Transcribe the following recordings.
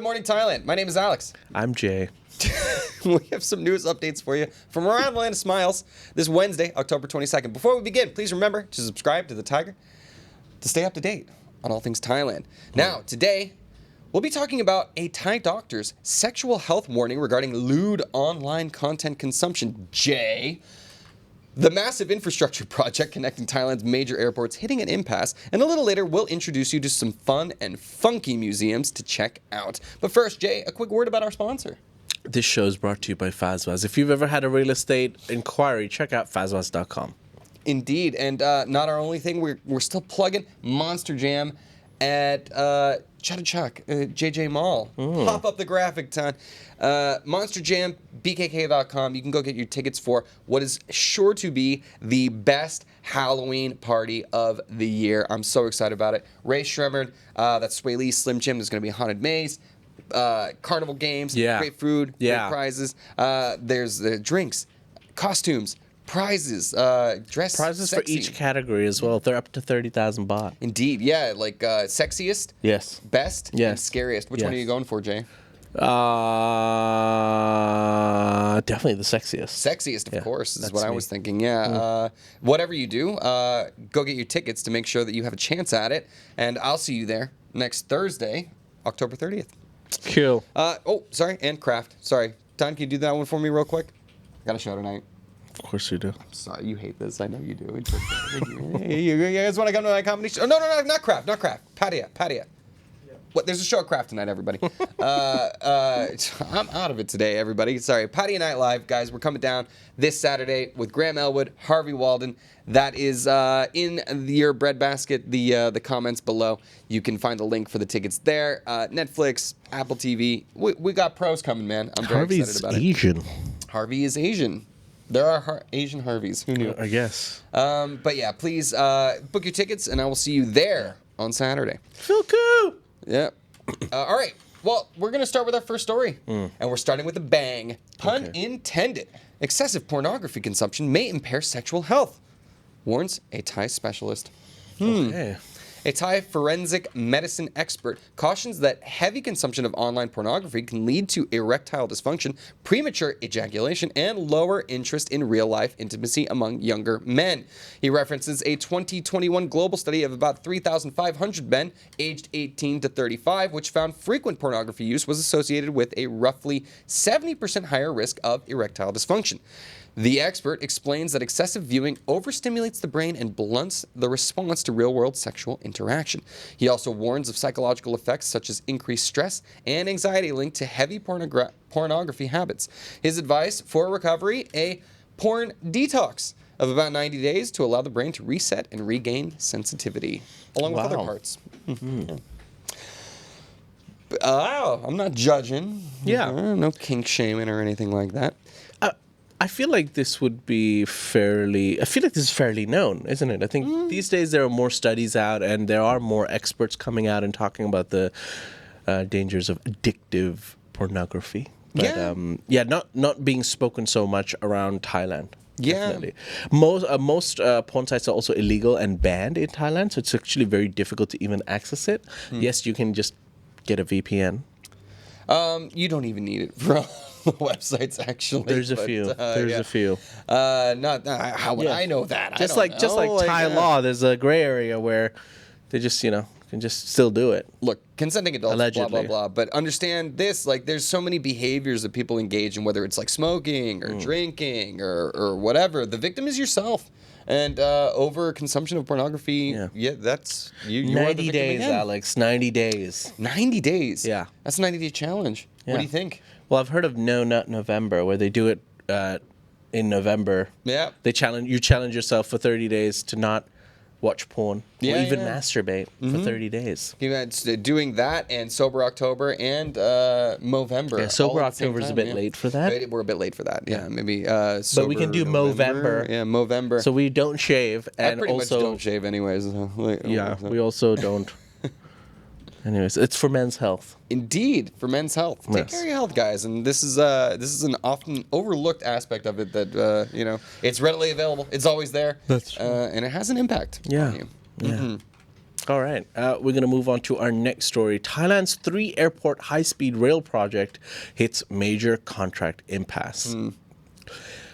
Good morning, Thailand. My name is Alex. I'm Jay. We have some news updates for you from around the land of smiles this Wednesday, October 22nd. Before we begin, please remember to subscribe to the Thaiger to stay up to date on all things Thailand. Now, today, we'll be talking about a Thai doctor's sexual health warning regarding lewd online content consumption. Jay. The massive infrastructure project connecting Thailand's major airports hitting an impasse, and a little later we'll introduce you to some fun and funky museums to check out. But first, Jay, a quick word about our sponsor. This show is brought to you by Fazwaz. If you've ever had a real estate inquiry, check out fazwaz.com. Indeed, and not our only thing, we're still plugging Monster Jam at Chatuchak, JJ Mall. Pop up the graphic, ton. Monster Jam, bkk.com. You can go get your tickets for what is sure to be the best Halloween party of the year. I'm so excited about it. Ray Shremmerd, that's Sway Lee, Slim Jim. There's going to be a haunted maze. Carnival games, great food, great prizes. There's the drinks, costumes, prizes, dress Prizes sexy. for each category as well. They're up to 30,000 baht. Indeed, yeah, like sexiest, Yes. best, Yes. and scariest. Which one are you going for, Jay? Definitely the sexiest. Sexiest, of course, is that's what I me. was thinking. Yeah. Whatever you do, go get your tickets to make sure that you have a chance at it. And I'll see you there next Thursday, October 30th. Cool. Sorry, and craft. Sorry. Don, can you do that one for me real quick? I got a show tonight. Of course you do. Sorry, you hate this. I know you do. It's okay. Hey, you guys want to come to my comedy show? Oh, no, not craft. Patia. What? There's a show at Craft tonight, everybody. I'm out of it today, everybody. Sorry. Patia Night Live, guys. We're coming down this Saturday with Graham Elwood, Harvey Walden. That is in your breadbasket, the comments below. You can find the link for the tickets there. Netflix, Apple TV. We got pros coming, man. I'm very excited about it. Asian. Harvey is Asian. There are Asian Harveys. Who knew? I guess. But yeah, please book your tickets, and I will see you there on Saturday. Feel cool. Yeah. All right. Well, we're going to start with our first story. And we're starting with a bang. Pun intended. Excessive pornography consumption may impair sexual health, warns a Thai specialist. Okay. A Thai forensic medicine expert cautions that heavy consumption of online pornography can lead to erectile dysfunction, premature ejaculation, and lower interest in real-life intimacy among younger men. He references a 2021 global study of about 3,500 men aged 18 to 35, which found frequent pornography use was associated with a roughly 70% higher risk of erectile dysfunction. The expert explains that excessive viewing overstimulates the brain and blunts the response to real-world sexual interaction. He also warns of psychological effects such as increased stress and anxiety linked to heavy pornography habits. His advice for recovery, a porn detox of about 90 days to allow the brain to reset and regain sensitivity, along with other parts. I'm not judging. Yeah. No kink shaming or anything like that. I feel like this would be fairly... I feel like this is fairly known, isn't it? I think these days there are more studies out and there are more experts coming out and talking about the dangers of addictive pornography. But, not being spoken so much around Thailand. Yeah. Definitely. Most porn sites are also illegal and banned in Thailand, so it's actually very difficult to even access it. Yes, you can just get a VPN. You don't even need it for the websites, actually. There's a few. A few. How would I know that? Just like Thai law, there's a gray area where they just can just still do it. Look, consenting adults, Allegedly. blah, blah, blah. But understand this, like, there's so many behaviors that people engage in, whether it's like smoking or drinking or whatever. The victim is yourself. And over consumption of pornography, that's you. 90 days, Alex. 90 days. 90 days? Yeah. That's a 90-day challenge. Yeah. What do you think? Well, I've heard of No Nut November, where they do it in November. Yeah. You challenge yourself for 30 days to not watch porn or even masturbate for 30 days. Doing that and Sober October and Movember. Yeah, Sober October is a bit late for that. We're a bit late for that. Yeah, maybe. But we can do Movember. Yeah, Movember. So we don't shave, and I pretty also much don't shave anyways. we also don't. Anyways, it's for men's health. Indeed, for men's health. Take care of your health, guys. And this is an often overlooked aspect of it that it's readily available. It's always there. That's true. And it has an impact on you. Yeah. All right. We're going to move on to our next story. Thailand's 3-airport high-speed rail project hits major contract impasse.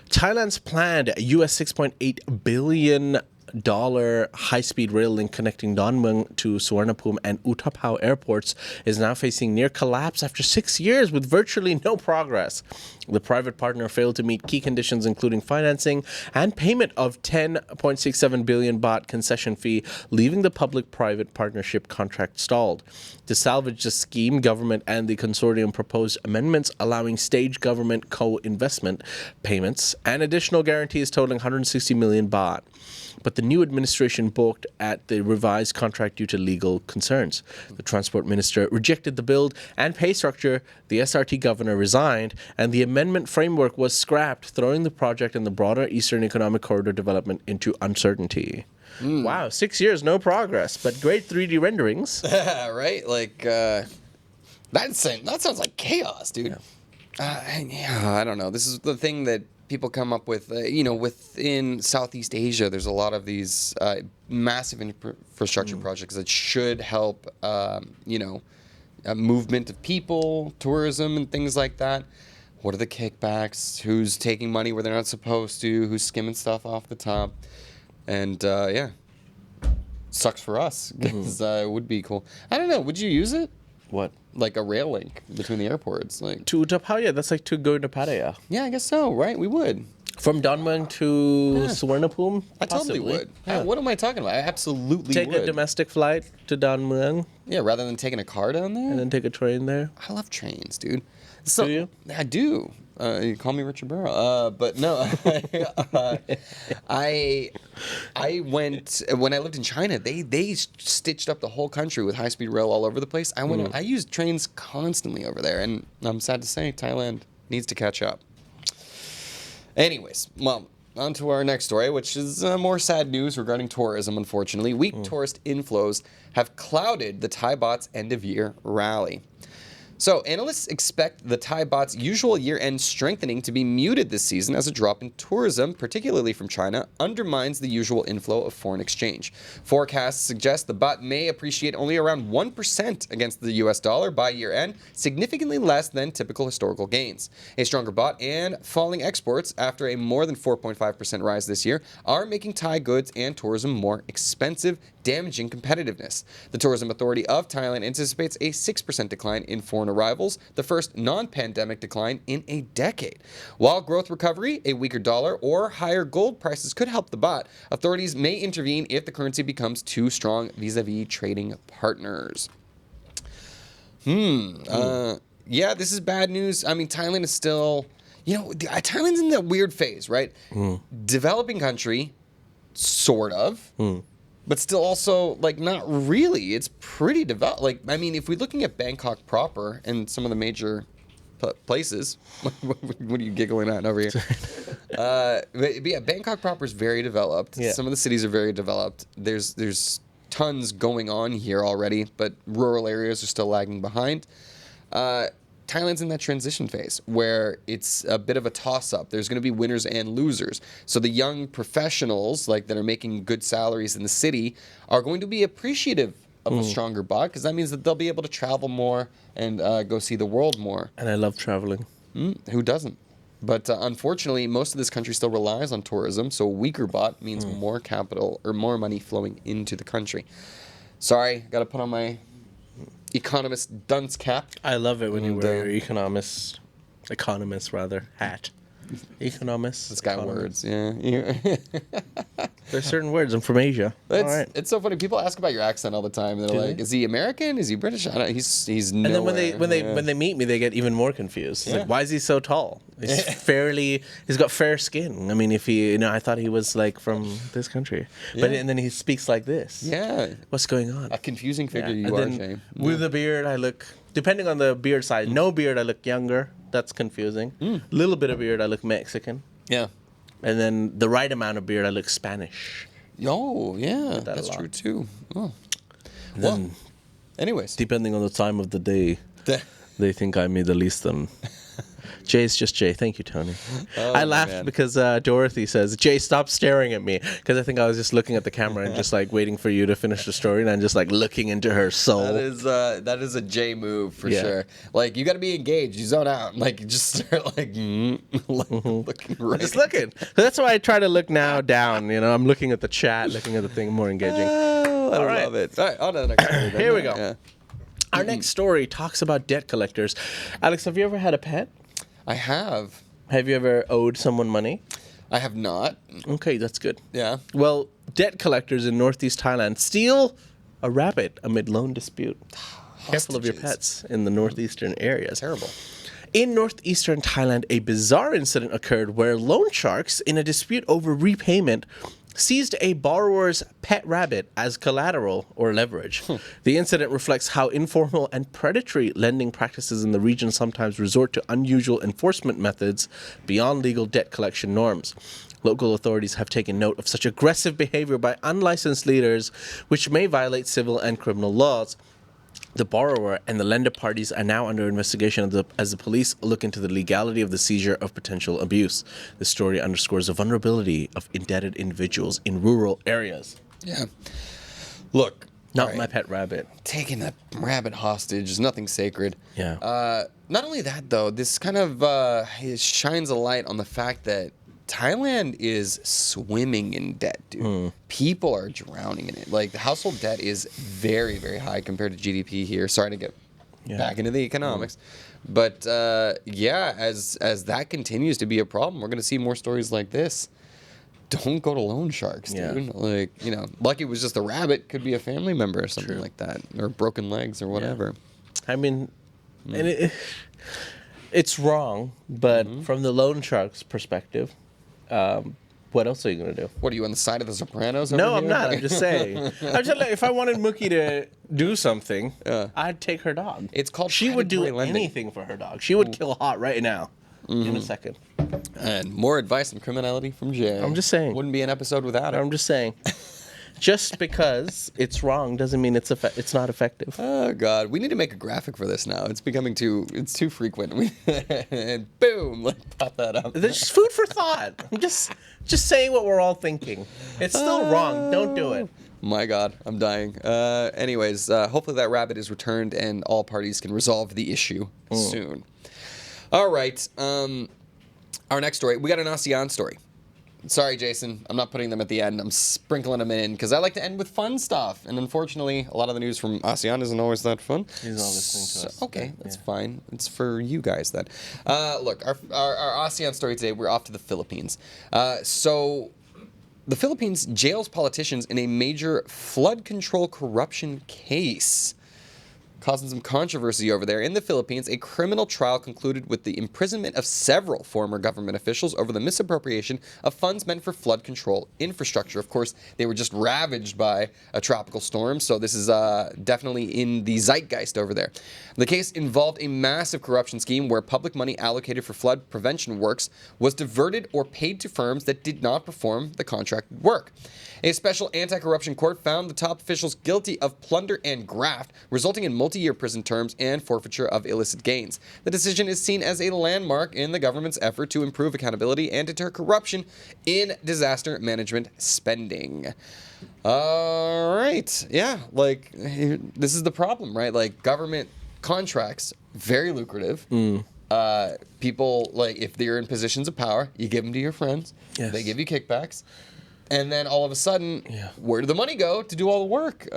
Thailand's planned US $6.8 billion high-speed rail link connecting Dongmueang to Suvarnabhumi and Utapao airports is now facing near collapse after 6 years with virtually no progress. The private partner failed to meet key conditions including financing and payment of 10.67 billion baht concession fee, leaving the public-private partnership contract stalled. To salvage the scheme, government and the consortium proposed amendments allowing staged government co-investment payments and additional guarantees totaling 160 million baht. But the new administration balked at the revised contract due to legal concerns. The transport minister rejected the build and pay structure, the SRT governor resigned, and the amendment framework was scrapped, throwing the project and the broader Eastern Economic Corridor development into uncertainty. Wow, 6 years, no progress, but great 3D renderings. Right? Like, that sounds like chaos, dude. I don't know. This is the thing that people come up with, within Southeast Asia, there's a lot of these massive infrastructure projects that should help, movement of people, tourism, and things like that. What are the kickbacks? Who's taking money where they're not supposed to? Who's skimming stuff off the top? And, sucks for us, because it would be cool. I don't know. Would you use it? What? Like a rail link between the airports, like To Utapao, yeah, that's like to go to Pattaya. Yeah, I guess so. Right, we would. From Dongmueang to Suvarnabhumi? I totally would. Yeah. What am I talking about? I absolutely Take would. a domestic flight to Dongmueang Yeah, rather than taking a car down there. and then take a train there. I love trains, dude. So, Do you? I do. You call me Richard Burrow. But no, I went when I lived in China. They stitched up the whole country with high speed rail all over the place. I used trains constantly over there, and I'm sad to say Thailand needs to catch up. Anyways, well, on to our next story, which is more sad news regarding tourism, unfortunately. Weak tourist inflows have clouded the Thai baht's end-of-year rally. So, analysts expect the Thai baht's usual year-end strengthening to be muted this season as a drop in tourism, particularly from China, undermines the usual inflow of foreign exchange. Forecasts suggest the baht may appreciate only around 1% against the US dollar by year-end, significantly less than typical historical gains. A stronger baht and falling exports after a more than 4.5% rise this year are making Thai goods and tourism more expensive, damaging competitiveness. The Tourism Authority of Thailand anticipates a 6% decline in foreign arrivals, the first non-pandemic decline in a decade. While growth recovery, a weaker dollar, or higher gold prices could help the baht, authorities may intervene if the currency becomes too strong vis-a-vis trading partners. Yeah, this is bad news. I mean, Thailand is still, Thailand's in that weird phase, right? Developing country, sort of. But still also, like, not really. It's pretty developed. Like, I mean, if we're looking at Bangkok proper and some of the major places, what are you giggling at over here? But yeah, Bangkok proper is very developed. Yeah. Some of the cities are very developed. There's tons going on here already, but rural areas are still lagging behind. Thailand's in that transition phase where it's a bit of a toss-up. There's going to be winners and losers. So the young professionals that are making good salaries in the city are going to be appreciative of a stronger baht because that means that they'll be able to travel more and go see the world more. And I love traveling. Who doesn't? But unfortunately, most of this country still relies on tourism, so a weaker baht means more capital or more money flowing into the country. Sorry, got to put on my economist dunce cap. I love it when you wear your economist hat. Economist. It's got words, yeah. There's certain words. I'm from Asia. It's so funny. People ask about your accent all the time. They're like, "Is he American? Is he British?" I don't. He's nowhere. And then when they meet me, they get even more confused. It's like, why is he so tall? He's got fair skin. I mean, if he, I thought he was like from this country, and then he speaks like this. Yeah. What's going on? A confusing figure And you are, then Shane. with a beard, I look. Depending on the beard size, no beard, I look younger. That's confusing. Little bit of beard, I look Mexican. Yeah. And then the right amount of beard, I look Spanish. Oh, yeah. That's true, too. Oh. Well, anyways. Depending on the time of the day, they think I'm Middle Eastern. Jay's just Jay. Thank you, Tony. Oh, I laughed man. because Dorothy says, Jay, stop staring at me. Because I think I was just looking at the camera and just like waiting for you to finish the story. And I'm just like looking into her soul. That is a J move for Yeah. sure. Like, you got to be engaged. You zone out. Like, you just start like, looking right. Just looking. So that's why I try to look now down. You know, I'm looking at the chat, looking at the thing more engaging. Oh, I All right. love it. All right, on to the next story. then. Here we go. Yeah. Our next story talks about debt collectors. Alex, have you ever had a pet? I have. Have you ever owed someone money? I have not. Okay, that's good. Yeah. Well, debt collectors in northeast Thailand steal a rabbit amid loan dispute. Careful of your Hostages. pets in the northeastern areas. Terrible. In northeastern Thailand, a bizarre incident occurred where loan sharks, in a dispute over repayment, seized a borrower's pet rabbit as collateral or leverage. The incident reflects how informal and predatory lending practices in the region sometimes resort to unusual enforcement methods beyond legal debt collection norms. Local authorities have taken note of such aggressive behavior by unlicensed leaders, which may violate civil and criminal laws. The borrower and the lender parties are now under investigation as the police look into the legality of the seizure of potential abuse. The story underscores the vulnerability of indebted individuals in rural areas. Yeah. Look. Not all right, my pet rabbit. taking a rabbit hostage is nothing sacred. Yeah. Not only that, though, this kind of it shines a light on the fact that Thailand is swimming in debt, dude. People are drowning in it. Like, the household debt is very, very high compared to GDP here. Sorry to get back into the economics. But, yeah, as that continues to be a problem, we're going to see more stories like this. Don't go to loan sharks, dude. Yeah. Like, you know, lucky it was just a rabbit. Could be a family member or something like that. Or broken legs or whatever. I mean, and it's wrong, but from the loan shark's perspective, what else are you going to do? What, are you on the side of the Sopranos over No, here? I'm not. I'm just saying. I'm just like, if I wanted Mookie to do something, I'd take her dog. It's called She would do predatory lending. anything for her dog. She would kill Hot right now in a second. And more advice on criminality from Jay. I'm just saying. Wouldn't be an episode without it. I'm just saying. Just because it's wrong doesn't mean it's not effective. Oh God, we need to make a graphic for this now. It's becoming too frequent. And boom, like pop that up. There's just food for thought. I'm just saying what we're all thinking. It's still wrong. Don't do it. My God, I'm dying. Anyways, hopefully that rabbit is returned and all parties can resolve the issue soon. All right. Our next story, we got an ASEAN story. Sorry, Jason, I'm not putting them at the end. I'm sprinkling them in because I like to end with fun stuff. And unfortunately, a lot of the news from ASEAN isn't always that fun. He's not listening to us. Okay, that's fine. It's for you guys then. Look, our ASEAN story today, we're off to the Philippines. So the Philippines jails politicians in a major flood control corruption case. Causing some controversy over there. In the Philippines, a criminal trial concluded with the imprisonment of several former government officials over the misappropriation of funds meant for flood control infrastructure. Of course, they were just ravaged by a tropical storm, so this is definitely in the zeitgeist over there. The case involved a massive corruption scheme where public money allocated for flood prevention works was diverted or paid to firms that did not perform the contracted work. A special anti-corruption court found the top officials guilty of plunder and graft, resulting in multi-year prison terms and forfeiture of illicit gains. The decision is seen as a landmark in the government's effort to improve accountability and deter corruption in disaster management spending. All right. Yeah, like, this is the problem, right? Like, government contracts, very lucrative. People, like, if they're in positions of power, you give them to your friends. Yes. They give you kickbacks. And then all of a sudden, where did the money go to do all the work?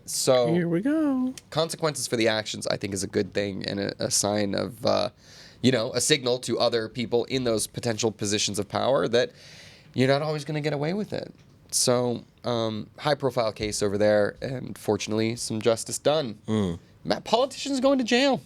So Here we go. consequences for the actions, I think, is a good thing and a sign of, a signal to other people in those potential positions of power that you're not always going to get away with it. So high-profile case over there, and fortunately, some justice done. Politicians going to jail.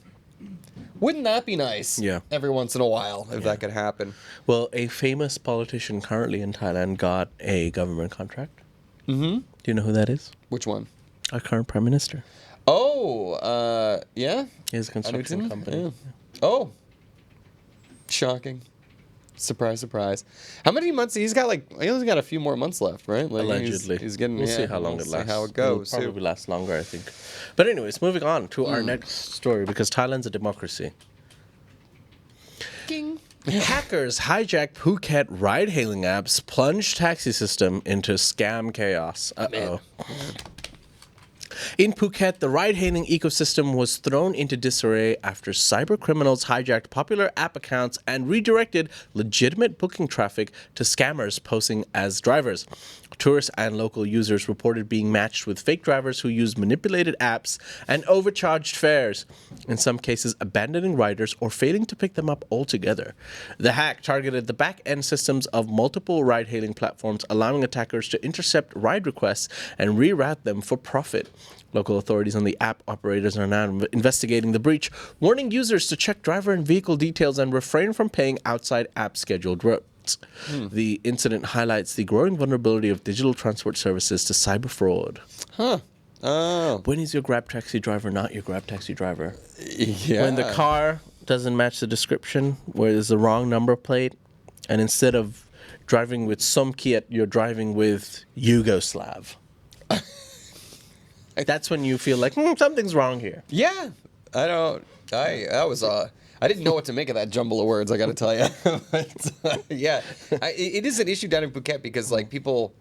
Wouldn't that be nice? Yeah. Every once in a while, if that could happen. Well, a famous politician currently in Thailand got a government contract. Mm-hmm. Do you know who that is? Which one? Our current prime minister. Oh, yeah? He has a construction Anutin? company. Yeah. Oh. Shocking. Surprise, surprise. How many months? He only got a few more months left, right? Like, Allegedly. He's getting, we'll see how long it lasts. See how it goes. It'll probably last longer, I think. But anyways, moving on to our next story, because Thailand's a democracy. King. Hackers hijack Phuket ride-hailing app's plunge taxi system into scam chaos. Uh-oh. In Phuket, the ride-hailing ecosystem was thrown into disarray after cyber criminals hijacked popular app accounts and redirected legitimate booking traffic to scammers posing as drivers. Tourists and local users reported being matched with fake drivers who used manipulated apps and overcharged fares, in some cases abandoning riders or failing to pick them up altogether. The hack targeted the back-end systems of multiple ride-hailing platforms, allowing attackers to intercept ride requests and reroute them for profit. Local authorities and the app operators are now investigating the breach, warning users to check driver and vehicle details and refrain from paying outside app scheduled routes. The incident highlights the growing vulnerability of digital transport services to cyber fraud. Oh. When is your Grab taxi driver not your Grab taxi driver? Yeah. When the car doesn't match the description, where there's the wrong number plate, and instead of driving with Somkiet, you're driving with Yugoslav. That's when you feel like something's wrong here. Yeah. I didn't know what to make of that jumble of words, I got to tell you. But, yeah. It is an issue down in Phuket because, like, people...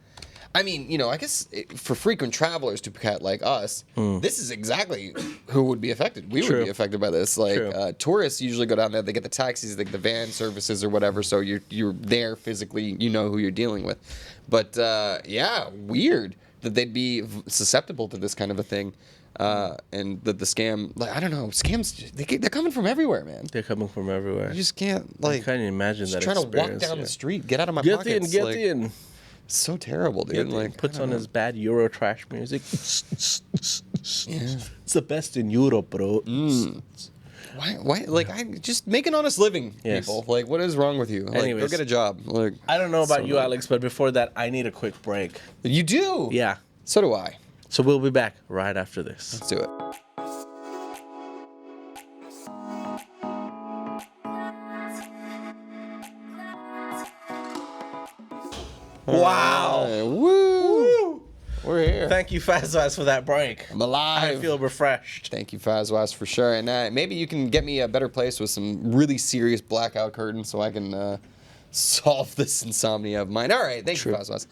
I mean, I guess for frequent travelers to Phuket like us, this is exactly who would be affected. We would be affected by this. Like, tourists usually go down there, they get the taxis, they get the van services or whatever, so you're there physically, you know who you're dealing with. But, yeah, weird that they'd be susceptible to this kind of a thing. And that the scam, like, I don't know, scams, they're coming from everywhere, man. They're coming from everywhere. You just can't, like... I can't imagine that trying to walk down the street, get out of my pockets. Get in. So terrible, dude. Like, puts on his bad Euro trash music. It's the best in Europe, bro. Why? Like, just make an honest living, people. Like, what is wrong with you? Like, Anyways, go get a job. Like, I don't know about you, Alex, but before that, I need a quick break. You do? Yeah. So do I. So we'll be back right after this. Let's do it. Wow. Woo. We're here. Thank you, Fazwaz, for that break. I'm alive. I feel refreshed. Thank you, Fazwas, for sure. And maybe you can get me a better place with some really serious blackout curtains so I can solve this insomnia of mine. All right. Thank you, Fazwas.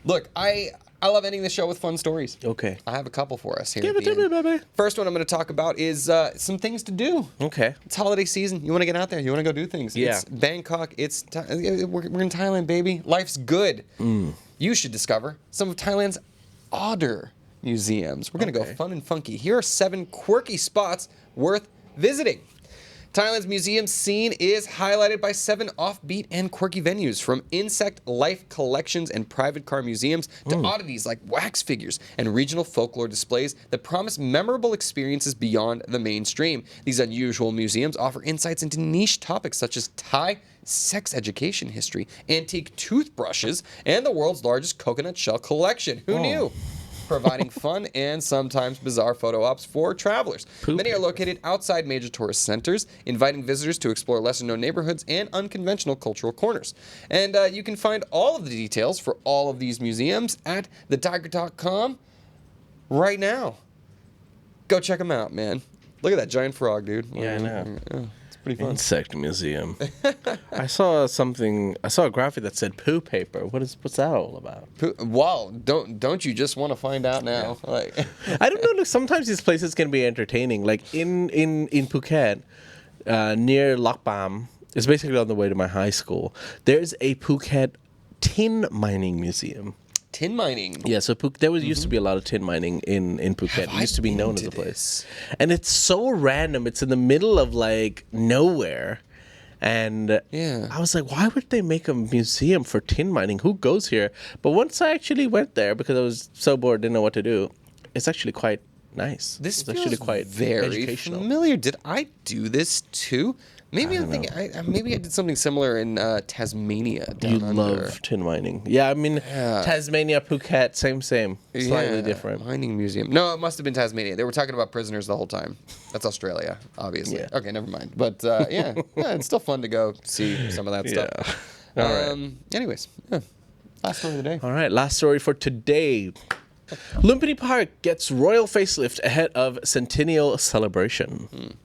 Look, I love ending the show with fun stories. Okay. I have a couple for us here. Give it to me, baby. First one I'm going to talk about is some things to do. Okay. It's holiday season. You want to get out there. You want to go do things. Yeah. It's Bangkok. We're in Thailand, baby. Life's good. You should discover some of Thailand's odder museums. We're going to go fun and funky. Here are 7 quirky spots worth visiting. Thailand's museum scene is highlighted by 7 offbeat and quirky venues, from insect life collections and private car museums to oddities like wax figures and regional folklore displays that promise memorable experiences beyond the mainstream. These unusual museums offer insights into niche topics such as Thai sex education history, antique toothbrushes, and the world's largest coconut shell collection. Who knew? Providing fun and sometimes bizarre photo ops for travelers. Many are located outside major tourist centers, inviting visitors to explore lesser-known neighborhoods and unconventional cultural corners. And you can find all of the details for all of these museums at thetiger.com right now. Go check them out, man. Look at that giant frog, dude. Yeah, I know. It's pretty fun. Insect museum. I saw a graphic that said poo paper. What's that all about? Wow, don't you just want to find out now? Yeah. Like, I don't know. Look, sometimes these places can be entertaining. Like in Phuket, near Lakpam, it's basically on the way to my high school. There's a Phuket tin mining museum. Tin mining. Yeah, so there used to be a lot of tin mining in Phuket. It used to be known as a place. And it's so random. It's in the middle of, like, nowhere. And I was like, why would they make a museum for tin mining? Who goes here? But once I actually went there, because I was so bored, didn't know what to do, it's actually quite nice. This it's feels actually quite very educational. familiar. Did I do this too? Maybe I'm thinking. Maybe I did something similar in Tasmania. Down under. Love tin mining. Yeah, I mean Tasmania, Phuket, same, slightly different. Mining museum. No, it must have been Tasmania. They were talking about prisoners the whole time. That's Australia, obviously. Yeah. Okay, never mind. But yeah, it's still fun to go see some of that stuff. All right. Anyways, last story of the day. All right, last story for today. Lumpini Park gets royal facelift ahead of centennial celebration.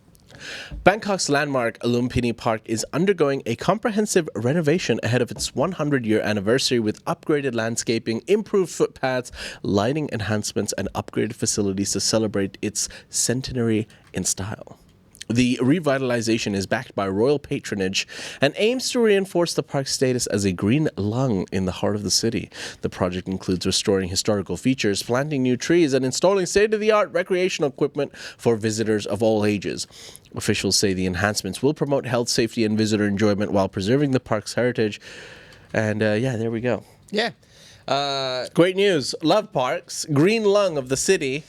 Bangkok's landmark Lumpini Park is undergoing a comprehensive renovation ahead of its 100-year anniversary with upgraded landscaping, improved footpaths, lighting enhancements, and upgraded facilities to celebrate its centenary in style. The revitalization is backed by royal patronage and aims to reinforce the park's status as a green lung in the heart of the city. The project includes restoring historical features, planting new trees, and installing state-of-the-art recreational equipment for visitors of all ages. Officials say the enhancements will promote health, safety, and visitor enjoyment while preserving the park's heritage. And there we go. Yeah. Great news. Love parks. Green lung of the city.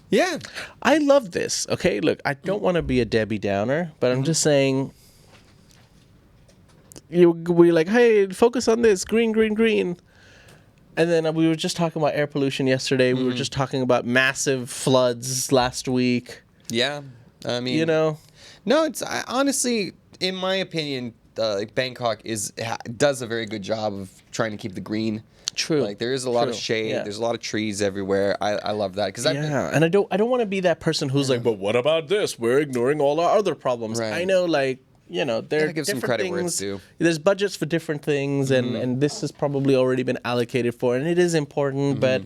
Yeah. I love this. Okay, look, I don't want to be a Debbie Downer, but I'm just saying, we're like, hey, focus on this, green, green, green. And then we were just talking about air pollution yesterday. We were just talking about massive floods last week. Yeah. I mean, No, it's honestly, in my opinion, Bangkok does a very good job of trying to keep the green. True. Like there is a lot of shade. Yeah. There's a lot of trees everywhere. I love that because and I don't want to be that person who's like, but what about this? We're ignoring all our other problems. Right. I know, there are give some different credit things. where it's due. There's budgets for different things, and this has probably already been allocated for, and it is important. But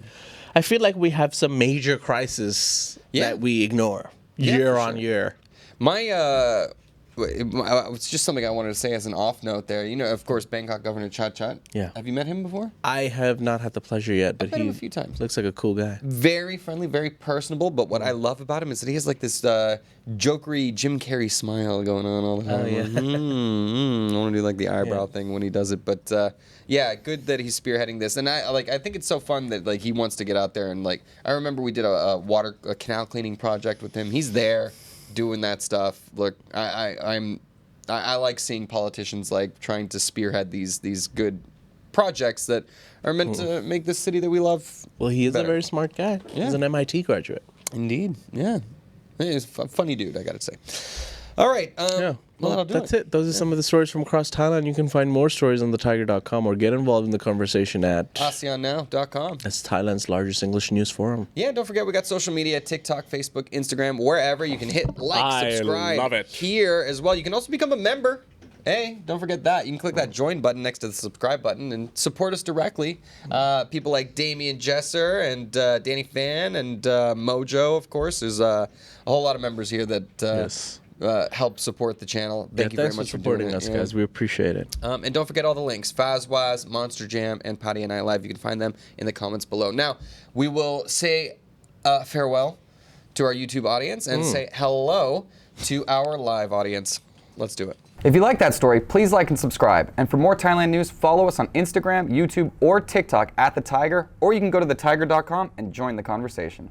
I feel like we have some major crisis that we ignore year on year. It's just something I wanted to say as an off note there. Of course, Bangkok Governor Chat. Yeah. Have you met him before? I have not had the pleasure yet, but I've met him a few times. Looks like a cool guy. Very friendly, very personable. But what I love about him is that he has like this jokery Jim Carrey smile going on all the time. Oh, yeah. I want to do like the eyebrow thing when he does it. But good that he's spearheading this. And I think it's so fun that like he wants to get out there and I remember we did a canal cleaning project with him. He's there doing that stuff. Look, I like seeing politicians like trying to spearhead these good projects that are meant to make this city that we love. Well, he is better. a very smart guy. Yeah. He's an MIT graduate. Indeed, yeah. He's a funny dude, I gotta say. All right. Well, that's it. Those are some of the stories from across Thailand. You can find more stories on thetiger.com or get involved in the conversation at ASEANnow.com. That's Thailand's largest English news forum. Yeah, don't forget we got social media, TikTok, Facebook, Instagram, wherever. You can hit subscribe love it. here as well. You can also become a member. Hey, don't forget that. You can click that join button next to the subscribe button and support us directly. People like Damian Jesser and Danny Fan and Mojo, of course. There's a whole lot of members here that help support the channel. Thank you very much for supporting doing us, it. guys. We appreciate it. And don't forget all the links. Fazwaz, Monster Jam, and Patty and I Live. You can find them in the comments below. Now, we will say farewell to our YouTube audience and say hello to our live audience. Let's do it. If you like that story, please like and subscribe. And for more Thailand news, follow us on Instagram, YouTube, or TikTok at The Thaiger, or you can go to thetiger.com and join the conversation.